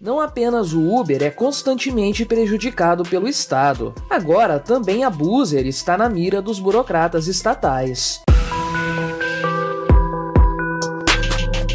Não apenas o Uber é constantemente prejudicado pelo Estado, agora também a Buser está na mira dos burocratas estatais.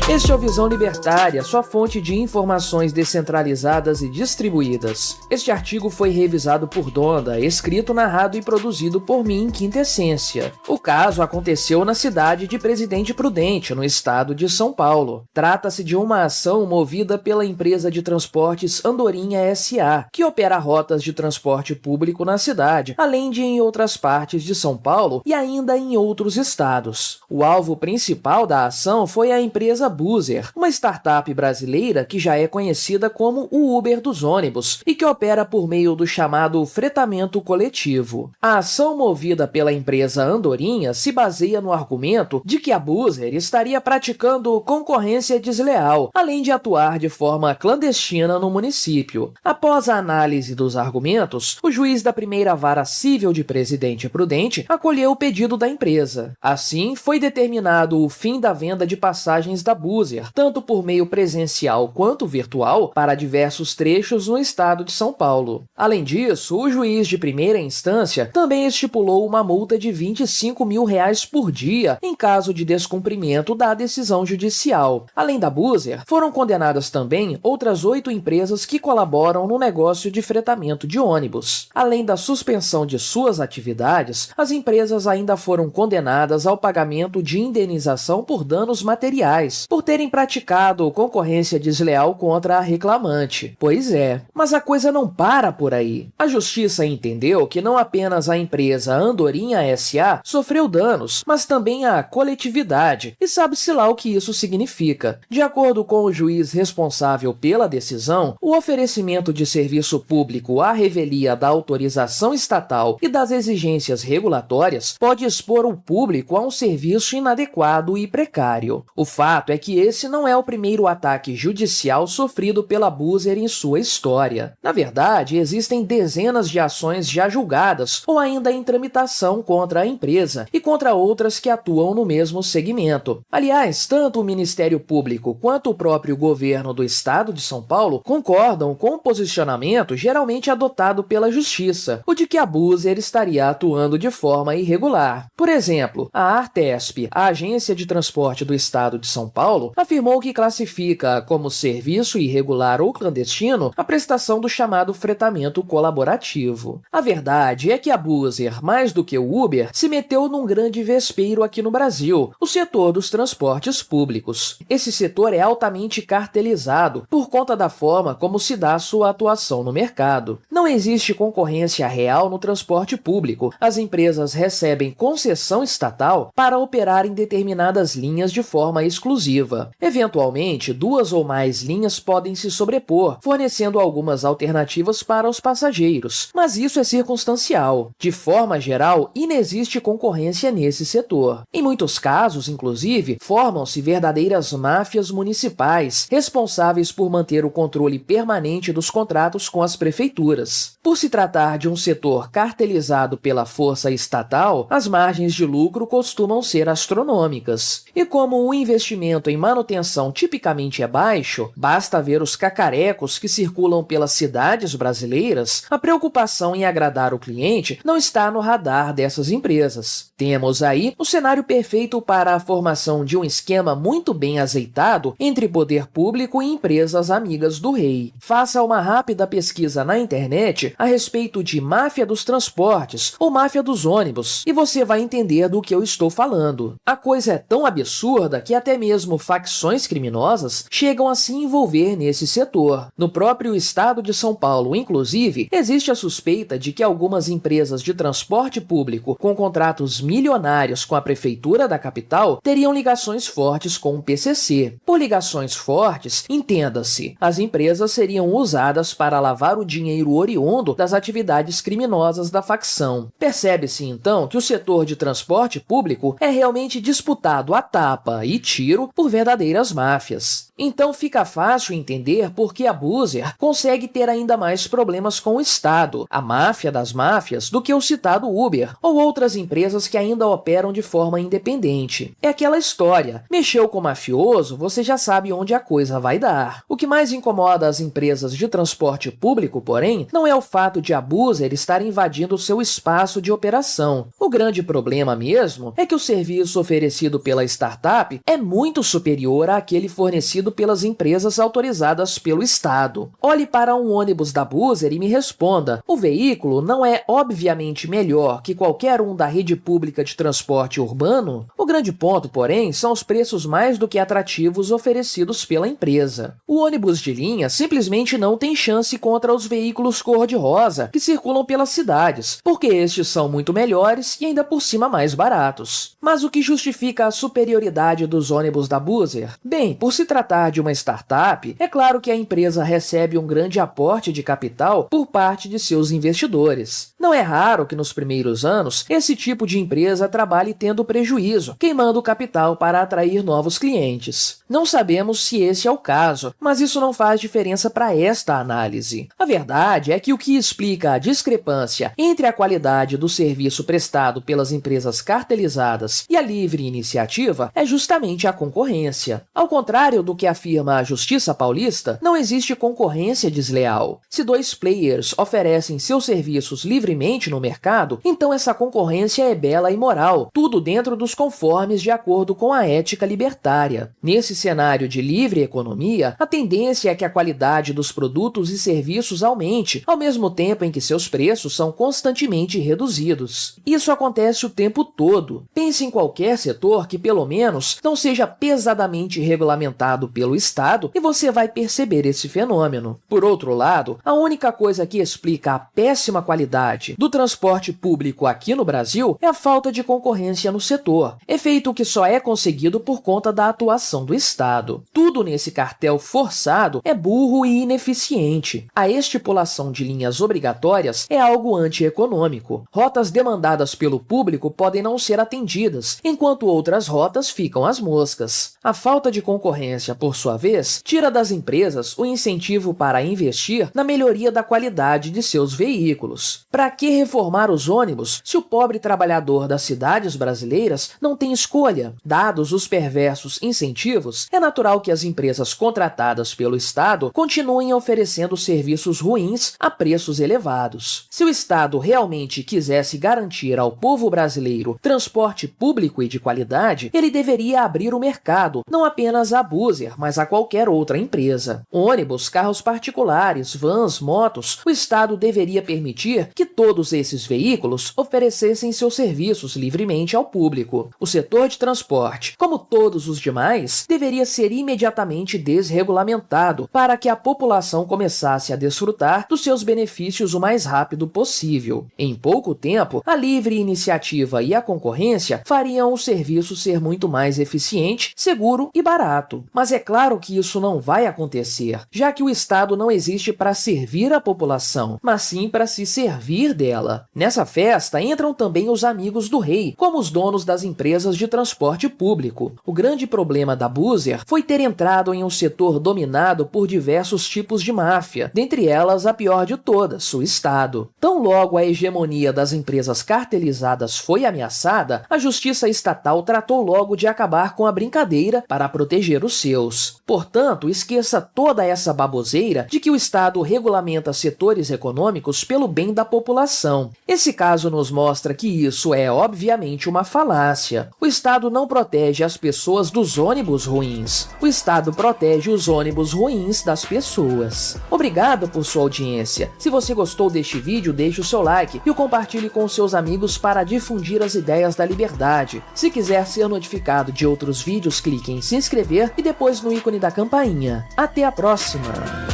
Este é o Visão Libertária, sua fonte de informações descentralizadas e distribuídas. Este artigo foi revisado por Donda, escrito, narrado e produzido por mim, Quinta Essência. O caso aconteceu na cidade de Presidente Prudente, no estado de São Paulo. Trata-se de uma ação movida pela empresa de transportes Andorinha S.A., que opera rotas de transporte público na cidade, além de em outras partes de São Paulo e ainda em outros estados. O alvo principal da ação foi a empresa Buser, uma startup brasileira que já é conhecida como o Uber dos ônibus e que opera por meio do chamado fretamento coletivo. A ação movida pela empresa Andorinha se baseia no argumento de que a Buser estaria praticando concorrência desleal, além de atuar de forma clandestina no município. Após a análise dos argumentos, o juiz da primeira vara civil de Presidente Prudente acolheu o pedido da empresa. Assim, foi determinado o fim da venda de passagens da Buser, tanto por meio presencial quanto virtual, para diversos trechos no estado de São Paulo. Além disso, o juiz de primeira instância também estipulou uma multa de R$25 mil por dia em caso de descumprimento da decisão judicial. Além da Buser, foram condenadas também outras 8 empresas que colaboram no negócio de fretamento de ônibus. Além da suspensão de suas atividades, as empresas ainda foram condenadas ao pagamento de indenização por danos materiais, por terem praticado concorrência desleal contra a reclamante. Pois é, mas a coisa não para por aí. A justiça entendeu que não apenas a empresa Andorinha S.A. sofreu danos, mas também a coletividade, e sabe-se lá o que isso significa. De acordo com o juiz responsável pela decisão, o oferecimento de serviço público à revelia da autorização estatal e das exigências regulatórias pode expor o público a um serviço inadequado e precário. O fato é que esse não é o primeiro ataque judicial sofrido pela Buser em sua história. Na verdade, existem dezenas de ações já julgadas ou ainda em tramitação contra a empresa e contra outras que atuam no mesmo segmento. Aliás, tanto o Ministério Público quanto o próprio governo do estado de São Paulo concordam com o posicionamento geralmente adotado pela Justiça, o de que a Buser estaria atuando de forma irregular. Por exemplo, a Artesp, a Agência de Transporte do Estado de São Paulo, afirmou que classifica como serviço irregular ou clandestino a prestação do chamado fretamento colaborativo. A verdade é que a Buser, mais do que o Uber, se meteu num grande vespeiro aqui no Brasil, o setor dos transportes públicos. Esse setor é altamente cartelizado por conta da forma como se dá sua atuação no mercado. Não existe concorrência real no transporte público. As empresas recebem concessão estatal para operar em determinadas linhas de forma exclusiva. Eventualmente, 2 ou mais linhas podem se sobrepor, fornecendo algumas alternativas para os passageiros, mas isso é circunstancial. De forma geral, inexiste concorrência nesse setor. Em muitos casos, inclusive, formam-se verdadeiras máfias municipais, responsáveis por manter o controle permanente dos contratos com as prefeituras. Por se tratar de um setor cartelizado pela força estatal, as margens de lucro costumam ser astronômicas. E como o investimento em manutenção tipicamente é baixo, basta ver os cacarecos que circulam pelas cidades brasileiras, a preocupação em agradar o cliente não está no radar dessas empresas. Temos aí o cenário perfeito para a formação de um esquema muito bem azeitado entre poder público e empresas amigas do rei. Faça uma rápida pesquisa na internet a respeito de máfia dos transportes ou máfia dos ônibus e você vai entender do que eu estou falando. A coisa é tão absurda que até mesmo facções criminosas chegam a se envolver nesse setor. No próprio estado de São Paulo, inclusive, existe a suspeita de que algumas empresas de transporte público com contratos milionários com a prefeitura da capital teriam ligações fortes com o PCC. Por ligações fortes, entenda-se, as empresas seriam usadas para lavar o dinheiro oriundo das atividades criminosas da facção. Percebe-se então que o setor de transporte público é realmente disputado a tapa e tiro por verdadeiras máfias. Então fica fácil entender por que a Buser consegue ter ainda mais problemas com o Estado, a máfia das máfias, do que o citado Uber ou outras empresas que ainda operam de forma independente. É aquela história, mexeu com o mafioso, você já sabe onde a coisa vai dar. O que mais incomoda as empresas de transporte público, porém, não é o fato de a Buser estar invadindo seu espaço de operação. O grande problema mesmo é que o serviço oferecido pela startup é muito superior àquele fornecido pelas empresas autorizadas pelo Estado. Olhe para um ônibus da Buser e me responda, o veículo não é obviamente melhor que qualquer um da rede pública de transporte urbano? O grande ponto, porém, são os preços mais do que atrativos oferecidos pela empresa. O ônibus de linha simplesmente não tem chance contra os veículos cor-de-rosa que circulam pelas cidades, porque estes são muito melhores e ainda por cima mais baratos. Mas o que justifica a superioridade dos ônibus da Buser? Bem, por se tratar de uma startup, é claro que a empresa recebe um grande aporte de capital por parte de seus investidores. Não é raro que nos primeiros anos esse tipo de empresa trabalhe tendo prejuízo, queimando capital para atrair novos clientes. Não sabemos se esse é o caso, mas isso não faz diferença para esta análise. A verdade é que o que explica a discrepância entre a qualidade do serviço prestado pelas empresas cartelizadas e a livre iniciativa é justamente a concorrência. Ao contrário do que afirma a Justiça Paulista, não existe concorrência desleal. Se dois players oferecem seus serviços livremente no mercado, então essa concorrência é bela e moral, tudo dentro dos conformes de acordo com a ética libertária. Nesse cenário de livre economia, a tendência é que a qualidade dos produtos e serviços aumente, ao mesmo tempo em que seus preços são constantemente reduzidos. Isso acontece o tempo todo. Pense em qualquer setor que, pelo menos, não seja pesadamente regulamentado pelo Estado e você vai perceber esse fenômeno. Por outro lado, a única coisa que explica a péssima qualidade do transporte público aqui no Brasil é a falta de concorrência no setor, efeito que só é conseguido por conta da atuação do Estado. Tudo nesse cartel forçado é burro e ineficiente. A estipulação de linhas obrigatórias é algo antieconômico. Rotas demandadas pelo público podem não ser atendidas, enquanto outras rotas ficam às moscas. A falta de concorrência, por sua vez, tira das empresas o incentivo para investir na melhoria da qualidade de seus veículos. Para que reformar os ônibus se o pobre trabalhador das cidades brasileiras não tem escolha? Dados os perversos incentivos, é natural que as empresas contratadas pelo Estado continuem oferecendo serviços ruins a preços elevados. Se o Estado realmente quisesse garantir ao povo brasileiro transporte público e de qualidade, ele deveria abrir o mercado, não apenas a Buser, mas a qualquer outra empresa. Ônibus, carros particulares, vans, motos, o Estado deveria permitir que todos esses veículos oferecessem seus serviços livremente ao público. O setor de transporte, como todos os demais, deveria ser imediatamente desregulamentado para que a população começasse a desfrutar dos seus benefícios o mais rápido possível. Em pouco tempo, a livre iniciativa e a concorrência fariam o serviço ser muito mais eficiente, seguro e barato. Mas é claro que isso não vai acontecer, já que o Estado não existe para servir a população, mas sim para se servir dela. Nessa festa entram também os amigos do rei, como os donos das empresas de transporte público. O grande problema da Buser foi ter entrado em um setor dominado por diversos tipos de máfia, dentre elas a pior de todas, o Estado. Tão logo a hegemonia das empresas cartelizadas foi ameaçada, a justiça estatal tratou logo de acabar com a brincadeira para proteger os seus. Portanto, esqueça toda essa baboseira de que o Estado regulamenta setores econômicos pelo bem da população. Esse caso nos mostra que isso é obviamente uma falácia. O Estado não protege as pessoas dos ônibus ruins. O Estado protege os ônibus ruins das pessoas. Obrigado por sua audiência. Se você gostou deste vídeo, deixe o seu like e o compartilhe com seus amigos para difundir as ideias da liberdade. Se quiser ser notificado de outros vídeos, clique em se inscrever e depois no ícone da campainha. Até a próxima!